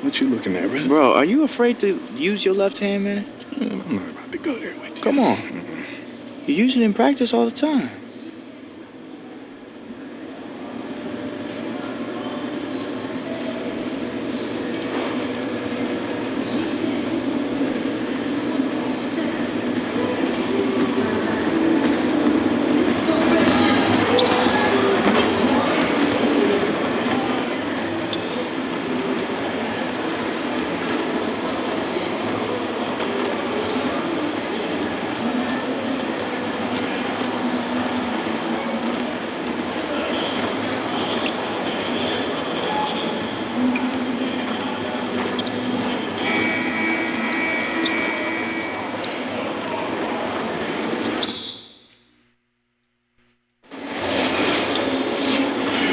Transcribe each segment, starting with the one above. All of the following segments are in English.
What you looking at, brother? Bro, are you afraid to use your left hand, man? I'm not about to go there with you. Come on. You use it in practice all the time.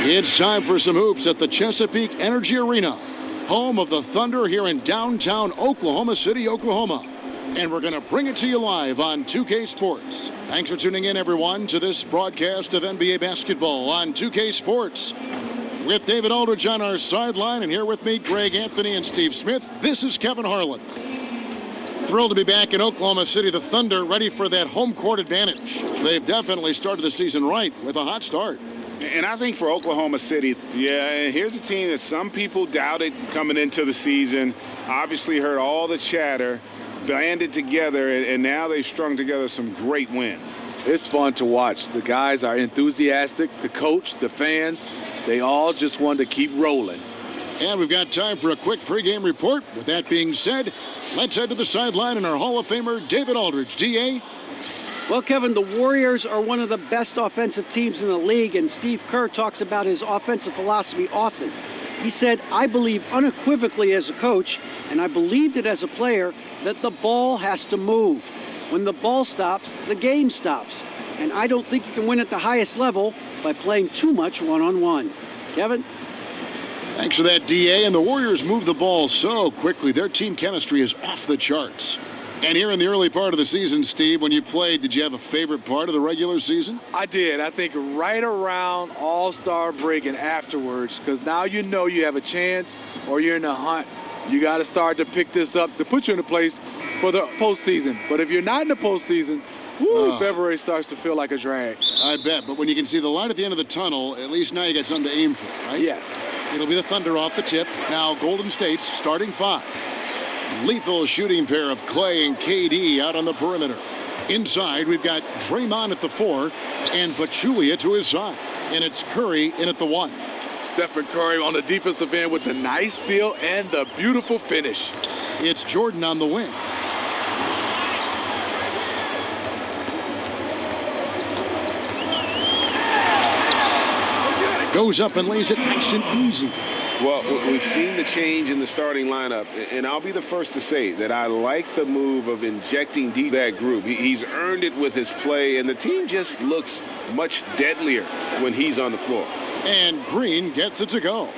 It's time for some hoops at the Chesapeake Energy Arena, home of the Thunder here in downtown Oklahoma City, Oklahoma. And we're going to bring it to you live on 2K Sports. Thanks for tuning in, everyone, to this broadcast of NBA basketball on 2K Sports. With David Aldridge on our sideline, and here with me, Greg Anthony and Steve Smith, this is Kevin Harlan. Thrilled to be back in Oklahoma City. The Thunder ready for that home court advantage. They've definitely started the season right with a hot start. And I think for Oklahoma City, yeah, here's a team that some people doubted coming into the season. Obviously heard all the chatter, banded together, and now they've strung together some great wins. It's fun to watch. The guys are enthusiastic. The coach, the fans, they all just want to keep rolling. And we've got time for a quick pregame report. With that being said, let's head to the sideline and our Hall of Famer, David Aldridge. DA? Well, Kevin, the Warriors are one of the best offensive teams in the league, and Steve Kerr talks about his offensive philosophy often. He said, I believe unequivocally as a coach, and I believed it as a player, that the ball has to move. When the ball stops, the game stops. And I don't think you can win at the highest level by playing too much one-on-one. Kevin? Thanks for that, DA. And the Warriors move the ball so quickly. Their team chemistry is off the charts. And here in the early part of the season, Steve, when you played, did you have a favorite part of the regular season? I did. I think right around All-Star break and afterwards, because now you know you have a chance or you're in a hunt. You got to start to pick this up to put you in a place for the postseason. But if you're not in the postseason, February starts to feel like a drag. I bet. But when you can see the light at the end of the tunnel, at least now you got something to aim for, right? Yes. It'll be the Thunder off the tip. Now Golden State's starting five. Lethal shooting pair of Clay and KD out on the perimeter. Inside, we've got Draymond at the 4 and Pachulia to his side. And it's Curry in at the 1. Stephen Curry on the defensive end with the nice steal and the beautiful finish. It's Jordan on the wing. Goes up and lays it nice and easy. Well, we've seen the change in the starting lineup, and I'll be the first to say that I like the move of injecting that group. He's earned it with his play, and the team just looks much deadlier when he's on the floor. And Green gets it to go.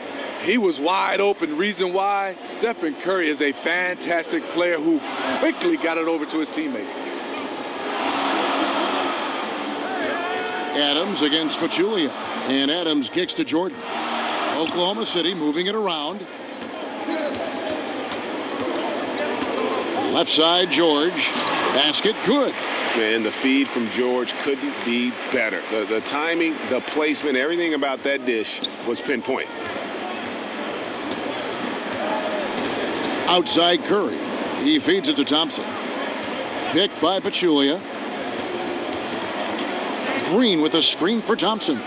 He was wide open. Reason why? Stephen Curry is a fantastic player who quickly got it over to his teammate. Adams against Pachulia, and Adams kicks to Jordan. Oklahoma City moving it around. Left side, George. Basket, good. And the feed from George couldn't be better. The timing, the placement, everything about that dish was pinpoint. Outside Curry. He feeds it to Thompson. Picked by Pachulia. Green with a screen for Thompson.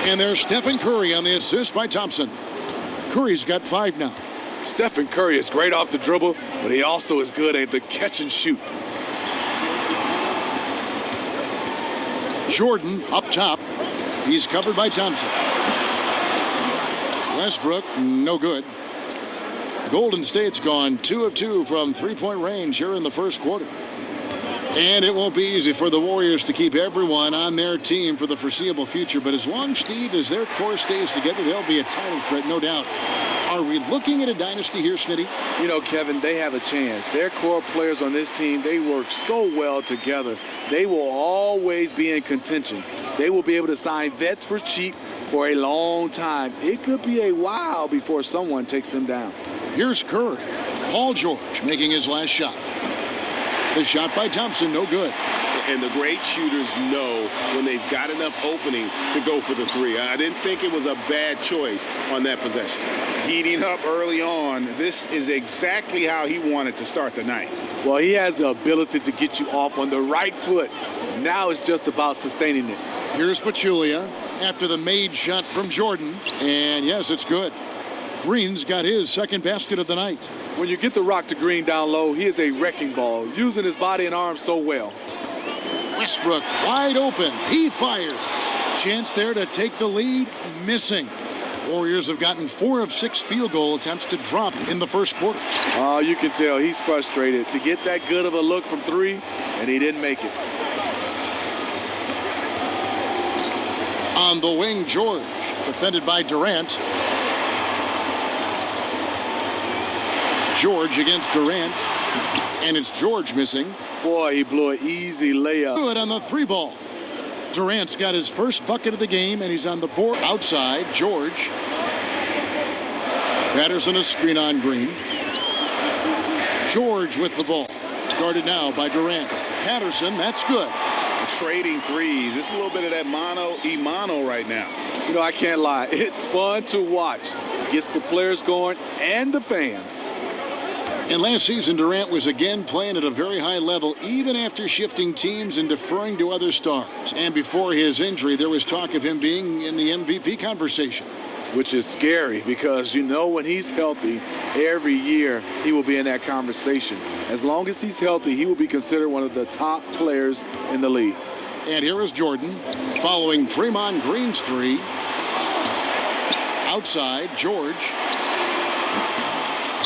And there's Stephen Curry on the assist by Thompson. Curry's got 5 now. Stephen Curry is great off the dribble, but he also is good at the catch and shoot. Jordan up top. He's covered by Thompson. Westbrook, no good. Golden State's gone 2 of 2 from three-point range here in the first quarter. And it won't be easy for the Warriors to keep everyone on their team for the foreseeable future. But as long, Steve, as their core stays together, they'll be a title threat, no doubt. Are we looking at a dynasty here, Smitty? You know, Kevin, they have a chance. Their core players on this team, they work so well together. They will always be in contention. They will be able to sign vets for cheap for a long time. It could be a while before someone takes them down. Here's Curry. Paul George making his last shot. The shot by Thompson, no good. And the great shooters know when they've got enough opening to go for the three. I didn't think it was a bad choice on that possession. Heating up early on. This is exactly how he wanted to start the night. Well, he has the ability to get you off on the right foot. Now it's just about sustaining it. Here's Pachulia after the made shot from Jordan. And yes, it's good. Green's got his second basket of the night. When you get the rock to Green down low, he is a wrecking ball, using his body and arms so well. Westbrook wide open. He fires. Chance there to take the lead. Missing. Warriors have gotten 4 of 6 field goal attempts to drop in the first quarter. Oh, you can tell he's frustrated to get that good of a look from 3, and he didn't make it. On the wing, George, defended by Durant. George against Durant, and it's George missing. Boy, he blew an easy layup. Good on the 3 ball. Durant's got his first bucket of the game, and he's on the board outside. George. Patterson a screen on Green. George with the ball. Guarded now by Durant. Patterson, that's good. Trading threes. It's a little bit of that mano right now. You know, I can't lie. It's fun to watch. Gets the players going and the fans. And last season, Durant was again playing at a very high level, even after shifting teams and deferring to other stars. And before his injury, there was talk of him being in the MVP conversation. Which is scary because, you know, when he's healthy, every year he will be in that conversation. As long as he's healthy, he will be considered one of the top players in the league. And here is Jordan following Draymond Green's 3. Outside, George.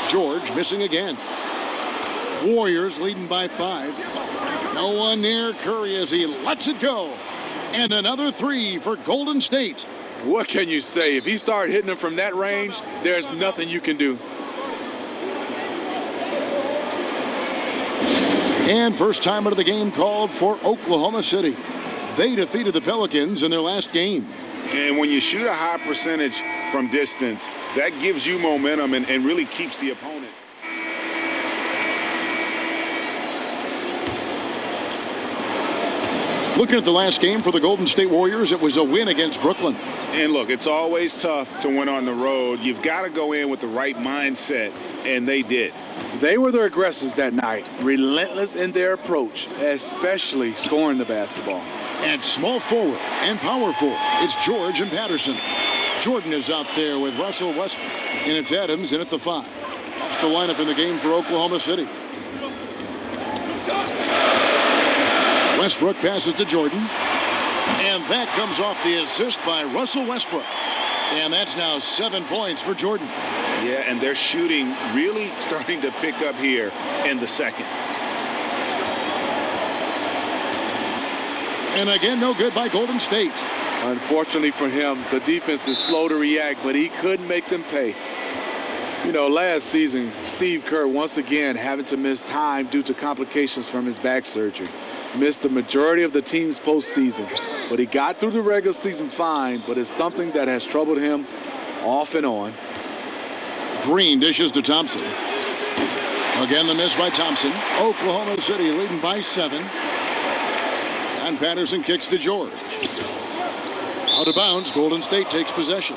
George missing again. Warriors leading by 5. No one near Curry as he lets it go. And another 3 for Golden State. What can you say? If he started hitting them from that range, there's nothing you can do. And first time out of the game called for Oklahoma City. They defeated the Pelicans in their last game. And when you shoot a high percentage from distance, that gives you momentum and really keeps the opponent. Looking at the last game for the Golden State Warriors, it was a win against Brooklyn. And look, it's always tough to win on the road. You've got to go in with the right mindset, and they did. They were the aggressors that night, relentless in their approach, especially scoring the basketball. At small forward and power forward, it's George and Patterson. Jordan is out there with Russell Westbrook, and it's Adams in at the 5. That's the lineup in the game for Oklahoma City. Westbrook passes to Jordan, and that comes off the assist by Russell Westbrook. And that's now 7 points for Jordan. Yeah, and their shooting really starting to pick up here in the second. And again, no good by Golden State. Unfortunately for him, the defense is slow to react, but he couldn't make them pay. You know, last season, Steve Kerr once again having to miss time due to complications from his back surgery. Missed the majority of the team's postseason, but he got through the regular season fine, but it's something that has troubled him off and on. Green dishes to Thompson. Again, the miss by Thompson. Oklahoma City leading by 7. And Patterson kicks to George. Out of bounds, Golden State takes possession.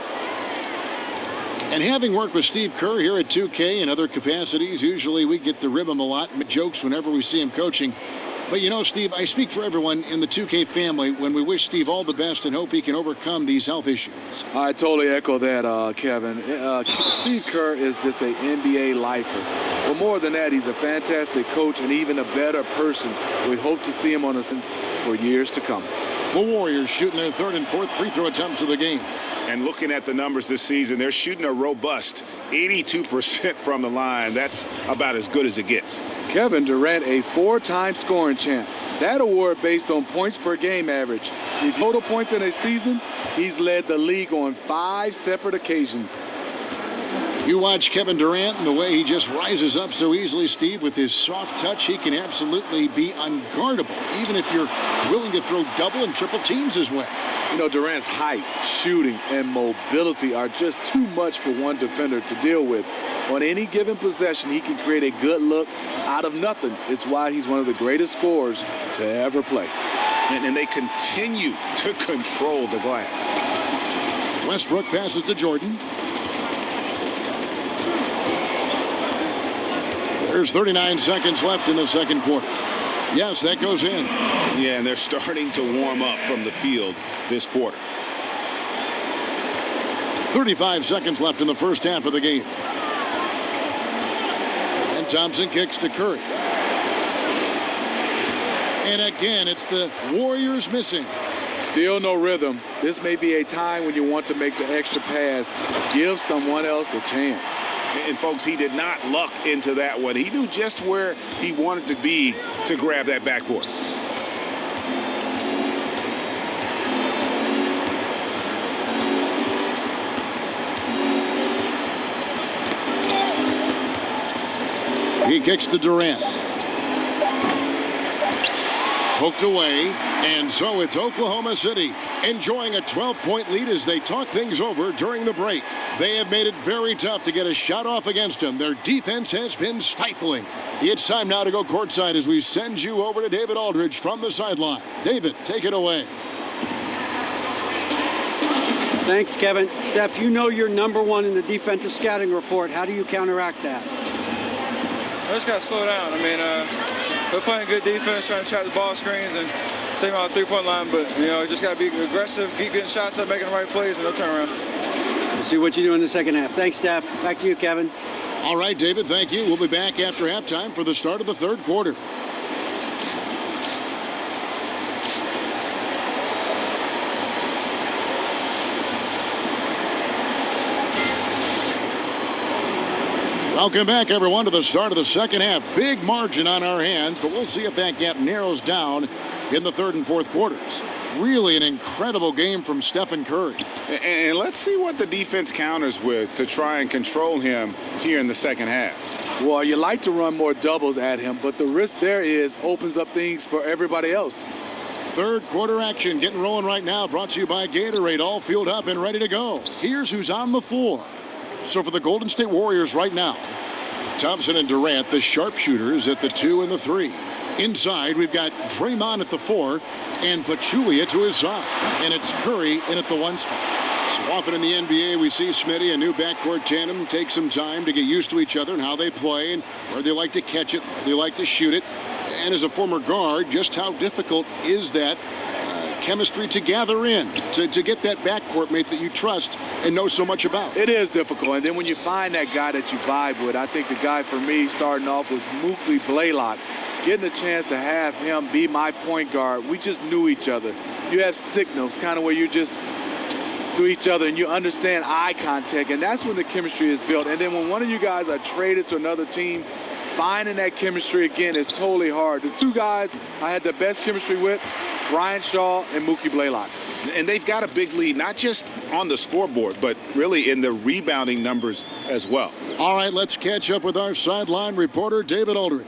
And having worked with Steve Kerr here at 2K and other capacities, usually we get to rib him a lot and make jokes whenever we see him coaching. But you know, Steve, I speak for everyone in the 2K family when we wish Steve all the best and hope he can overcome these health issues. I totally echo that, Kevin. Steve Kerr is just an NBA lifer. But more than that, he's a fantastic coach and even a better person. We hope to see him on us for years to come. The Warriors shooting their 3rd and 4th free throw attempts of the game. And looking at the numbers this season, they're shooting a robust 82% from the line. That's about as good as it gets. Kevin Durant, a 4-time scoring champ. That award based on points per game average. If total points in a season, he's led the league on 5 separate occasions. You watch Kevin Durant and the way he just rises up so easily, Steve, with his soft touch. He can absolutely be unguardable, even if you're willing to throw double and triple teams his way. You know, Durant's height, shooting, and mobility are just too much for one defender to deal with. On any given possession, he can create a good look out of nothing. It's why he's one of the greatest scorers to ever play. And they continue to control the glass. Westbrook passes to Jordan. There's 39 seconds left in the second quarter. Yes, that goes in. Yeah, and they're starting to warm up from the field this quarter. 35 seconds left in the first half of the game. And Thompson kicks to Curry. And again, it's the Warriors missing. Still no rhythm. This may be a time when you want to make the extra pass. Give someone else a chance. And folks, he did not luck into that one. He knew just where he wanted to be to grab that backboard. He kicks to Durant. Poked away, and so it's Oklahoma City enjoying a 12-point lead as they talk things over during the break. They have made it very tough to get a shot off against them. Their defense has been stifling. It's time now to go courtside as we send you over to David Aldridge from the sideline. David, take it away. Thanks, Kevin. Steph, you know you're number one in the defensive scouting report. How do you counteract that? I just got to slow down. I mean, we're playing good defense, trying to trap the ball screens and take them out the three-point line. But, you know, just got to be aggressive, keep getting shots up, making the right plays, and no turnaround. We'll see what you do in the second half. Thanks, Steph. Back to you, Kevin. All right, David, thank you. We'll be back after halftime for the start of the third quarter. Welcome back, everyone, to the start of the second half. Big margin on our hands, but we'll see if that gap narrows down in the third and fourth quarters. Really an incredible game from Stephen Curry. And let's see what the defense counters with to try and control him here in the second half. Well, you like to run more doubles at him, but the risk there is opens up things for everybody else. Third quarter action getting rolling right now, brought to you by Gatorade, all fueled up and ready to go. Here's who's on the floor. So for the Golden State Warriors right now, Thompson and Durant, the sharpshooters at the 2 and the 3. Inside, we've got Draymond at the 4 and Pachulia to his side. And it's Curry in at the 1 spot. So often in the NBA, we see Smitty, a new backcourt tandem, take some time to get used to each other and how they play and where they like to catch it, where they like to shoot it. And as a former guard, just how difficult is that chemistry to gather in, to get that backcourt mate that you trust and know so much about? It is difficult, and then when you find that guy that you vibe with, I think the guy for me starting off was Mookie Blaylock. Getting a chance to have him be my point guard, we just knew each other. You have signals kind of where you just to each other and you understand eye contact, and that's when the chemistry is built. And then when one of you guys are traded to another team, finding that chemistry again is totally hard. The two guys I had the best chemistry with, Brian Shaw and Mookie Blaylock. And they've got a big lead, not just on the scoreboard, but really in the rebounding numbers as well. All right, let's catch up with our sideline reporter, David Aldridge.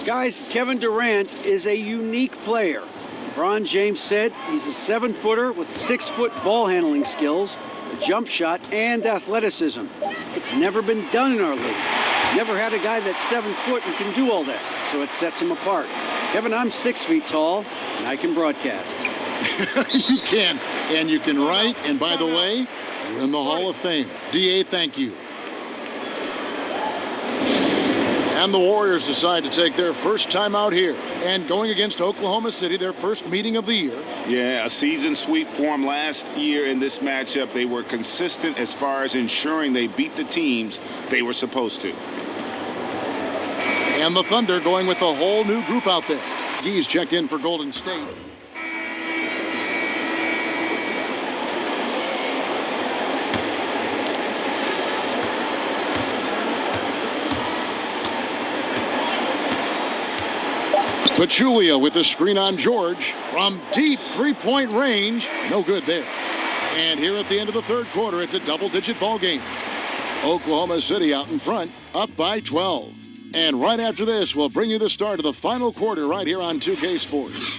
Guys, Kevin Durant is a unique player. LeBron James said he's a 7-footer with 6-foot ball handling skills, a jump shot, and athleticism. It's never been done in our league. Never had a guy that's 7 foot and can do all that, so it sets him apart. Kevin, I'm 6 feet tall, and I can broadcast. You can, and you can write, and by the way, you're in the Hall of Fame. DA, thank you. And the Warriors decide to take their first time out here and going against Oklahoma City, their first meeting of the year. Yeah, a season sweep for them last year in this matchup. They were consistent as far as ensuring they beat the teams they were supposed to. And the Thunder going with a whole new group out there. He's checked in for Golden State. Pachulia with the screen on George from deep three-point range. No good there. And here at the end of the third quarter, it's a double-digit ball game. Oklahoma City out in front, up by 12. And right after this, we'll bring you the start of the final quarter right here on 2K Sports.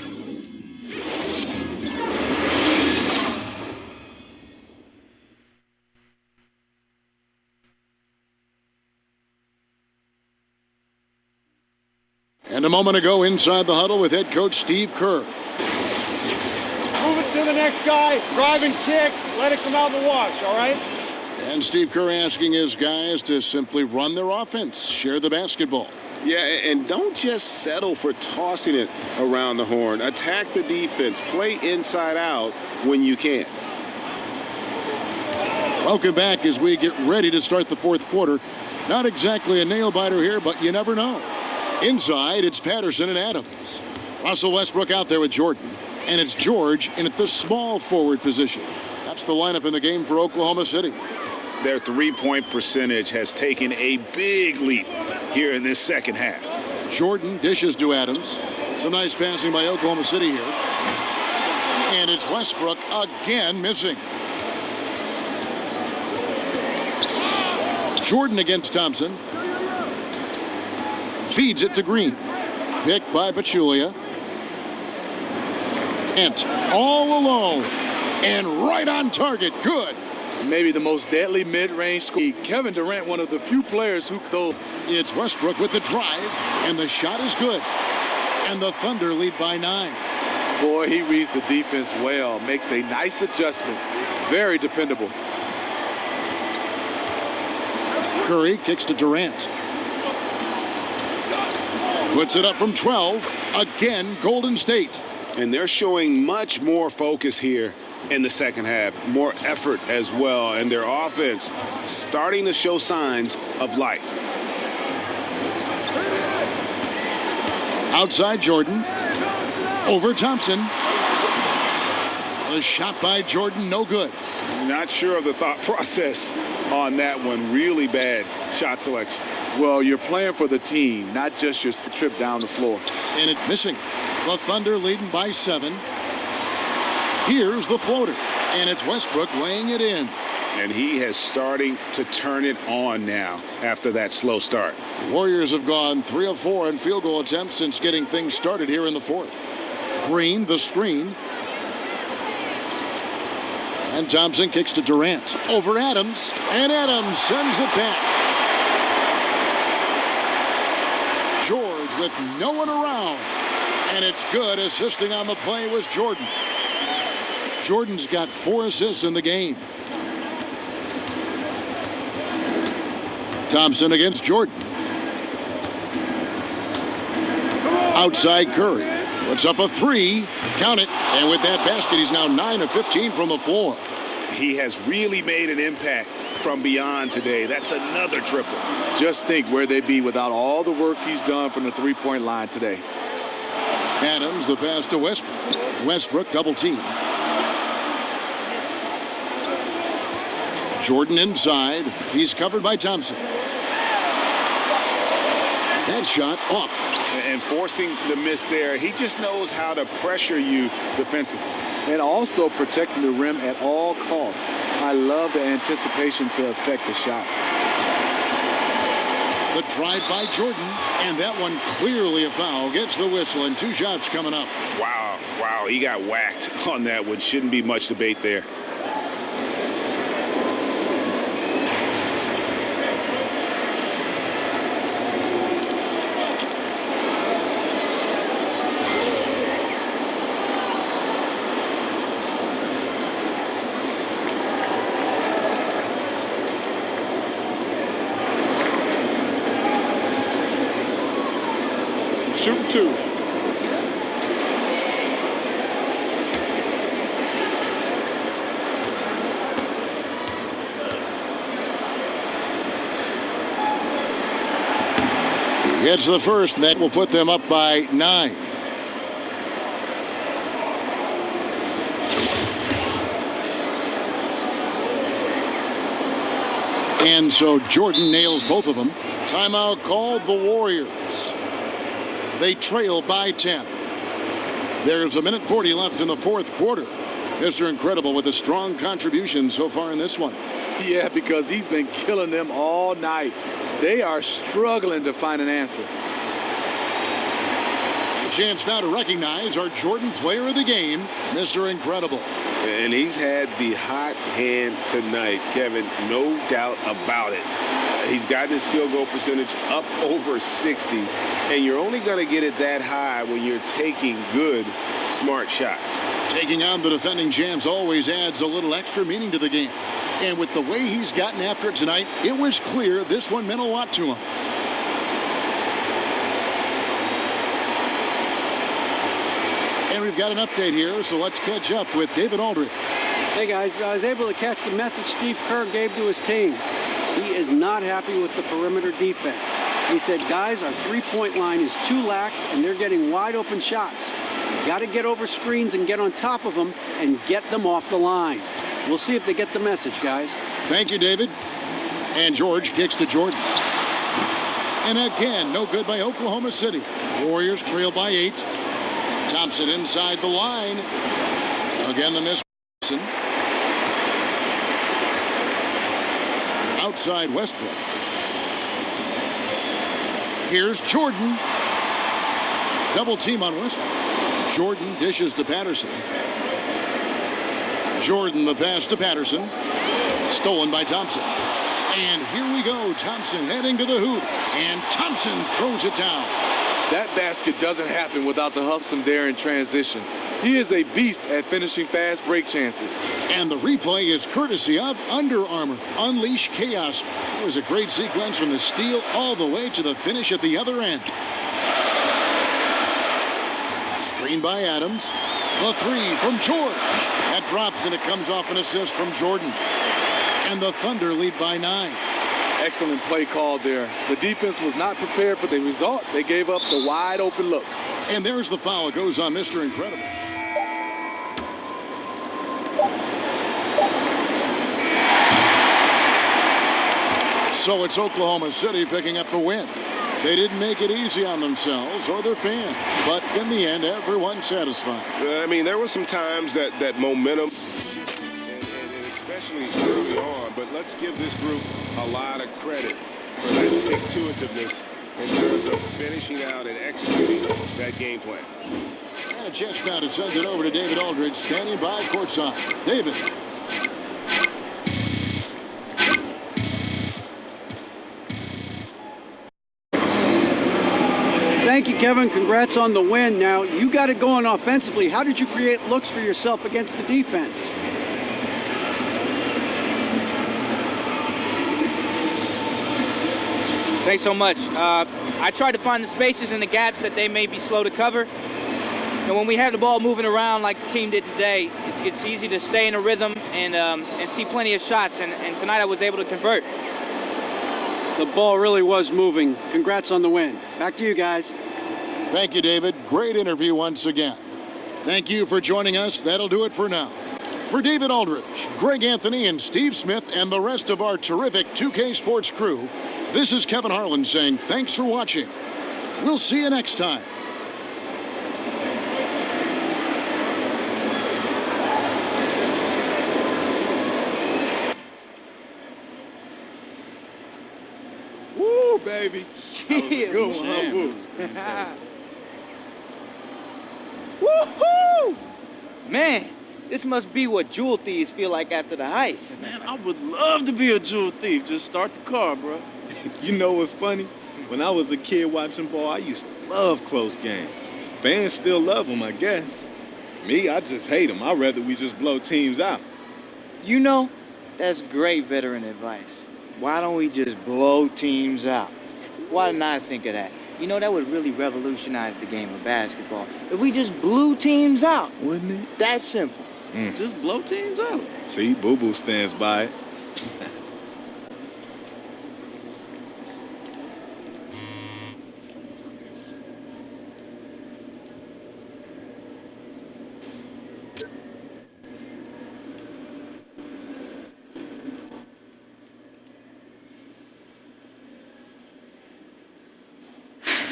And a moment ago, inside the huddle with head coach Steve Kerr. Move it to the next guy, drive and kick, let it come out in the wash, all right? And Steve Kerr asking his guys to simply run their offense, share the basketball. Yeah, and don't just settle for tossing it around the horn. Attack the defense. Play inside out when you can. Welcome back as we get ready to start the fourth quarter. Not exactly a nail-biter here, but you never know. Inside, it's Patterson and Adams. Russell Westbrook out there with Jordan. And it's George in at the small forward position. That's the lineup in the game for Oklahoma City. Their three-point percentage has taken a big leap here in this second half. Jordan dishes to Adams. Some nice passing by Oklahoma City here. And it's Westbrook again missing. Jordan against Thompson. Feeds it to Green. Picked by Pachulia. And all alone. And right on target. Good. Maybe the most deadly mid-range scorer. Kevin Durant, one of the few players who though. It's Westbrook with the drive, and the shot is good. And the Thunder lead by 9. Boy, he reads the defense well, makes a nice adjustment. Very dependable. Curry kicks to Durant. Puts it up from 12. Again, Golden State. And they're showing much more focus here in the second half, more effort as well, and their offense starting to show signs of life. Outside Jordan, over Thompson. The shot by Jordan, no good. Not sure of the thought process on that one. Really bad shot selection. Well, you're playing for the team, not just your trip down the floor. And it's missing. The Thunder leading by 7. Here's the floater, and it's Westbrook weighing it in. And he has starting to turn it on now after that slow start. Warriors have gone 3 of 4 in field goal attempts since getting things started here in the fourth. Green, the screen. And Thompson kicks to Durant. Over Adams, and Adams sends it back. George with no one around. And it's good. Assisting on the play was Jordan. Jordan's got 4 assists in the game. Thompson against Jordan. Outside Curry. Puts up a 3. Count it. And with that basket, he's now 9 of 15 from the floor. He has really made an impact from beyond today. That's another triple. Just think where they'd be without all the work he's done from the three-point line today. Adams, the pass to Westbrook. Westbrook double team. Jordan inside. He's covered by Thompson. That shot off. And forcing the miss there. He just knows how to pressure you defensively. And also protecting the rim at all costs. I love the anticipation to affect the shot. The drive by Jordan, and that one clearly a foul. Gets the whistle, and 2 shots coming up. Wow, wow, he got whacked on that one. Shouldn't be much debate there. Shoot 2. Gets the first, and that will put them up by 9. And so Jordan nails both of them. Timeout called the Warriors. They trail by 10. There's 1:40 left in the fourth quarter. Mr. Incredible with a strong contribution so far in this one. Yeah, because he's been killing them all night. They are struggling to find an answer. A chance now to recognize our Jordan Player of the Game, Mr. Incredible. And he's had the hot hand tonight, Kevin, no doubt about it. He's gotten his field goal percentage up over 60, and you're only going to get it that high when you're taking good, smart shots. Taking on the defending champs always adds a little extra meaning to the game. And with the way he's gotten after it tonight, it was clear this one meant a lot to him. And we've got an update here, so let's catch up with David Aldridge. Hey guys, I was able to catch the message Steve Kerr gave to his team. He is not happy with the perimeter defense. He said, guys, our three-point line is too lax and they're getting wide open shots. You got to get over screens and get on top of them and get them off the line. We'll see if they get the message, guys. Thank you, David. And George kicks to Jordan. And again, no good by Oklahoma City. Warriors trail by 8. Thompson inside the line. Again, the miss. Outside Westbrook. Here's Jordan. Double team on Westbrook. Jordan dishes to Patterson. Jordan the pass to Patterson. Stolen by Thompson. And here we go. Thompson heading to the hoop. And Thompson throws it down. That basket doesn't happen without the hustle there in transition. He is a beast at finishing fast break chances. And the replay is courtesy of Under Armour. Unleash chaos. It was a great sequence from the steal all the way to the finish at the other end. Screen by Adams. The three from George. That drops and it comes off an assist from Jordan. And the Thunder lead by 9. Excellent play call there. The defense was not prepared for the result. They gave up the wide open look. And there's the foul. It goes on Mr. Incredible. So it's Oklahoma City picking up the win. They didn't make it easy on themselves or their fans, but in the end, everyone's satisfied. I mean, there were some times that momentum, and especially early on, but let's give this group a lot of credit for that stick-to-itiveness in terms of finishing out and executing that game plan. And a chance now to send it over to David Aldridge, standing by courtside. David. Thank you, Kevin. Congrats on the win. Now, you got it going offensively. How did you create looks for yourself against the defense? Thanks so much. I tried to find the spaces and the gaps that they may be slow to cover. And when we have the ball moving around like the team did today, it's easy to stay in a rhythm and see plenty of shots. And tonight I was able to convert. The ball really was moving. Congrats on the win. Back to you guys. Thank you, David. Great interview once again. Thank you for joining us. That'll do it for now. For David Aldridge, Greg Anthony, and Steve Smith, and the rest of our terrific 2K Sports crew, this is Kevin Harlan saying thanks for watching. We'll see you next time. Woo, baby. Yeah, Good one, huh? Woohoo! Man, this must be what jewel thieves feel like after the heist. Man, I would love to be a jewel thief. Just start the car, bro. You know what's funny? When I was a kid watching ball, I used to love close games. Fans still love them, I guess. Me, I just hate them. I'd rather we just blow teams out. You know, that's great veteran advice. Why don't we just blow teams out? Why didn't I think of that? You know, that would really revolutionize the game of basketball. If we just blew teams out. Wouldn't it? That simple. Just blow teams out. See, Boo-Boo stands by it.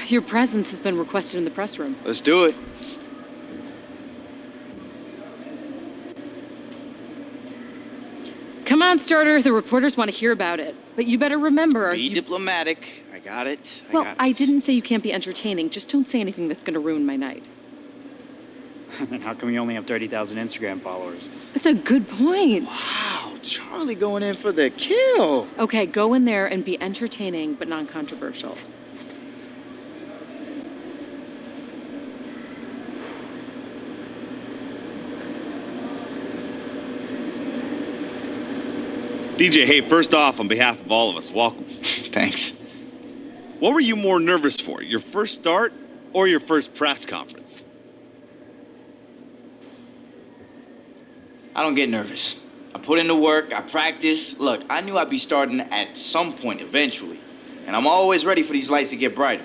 Your presence has been requested in the press room. Let's do it. Come on, starter. The reporters want to hear about it. But you better remember. Be diplomatic. I got it. Well, I didn't say you can't be entertaining. Just don't say anything that's going to ruin my night. Then how come you only have 30,000 Instagram followers? That's a good point. Wow, Charlie going in for the kill. Okay, go in there and be entertaining but non-controversial. DJ, hey, first off, on behalf of all of us, welcome. Thanks. What were you more nervous for, your first start or your first press conference? I don't get nervous. I put in the work, I practice. Look, I knew I'd be starting at some point eventually. And I'm always ready for these lights to get brighter.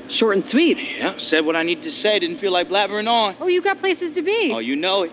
Short and sweet. Yeah, said what I needed to say. Didn't feel like blabbering on. Oh, you got places to be. Oh, you know it.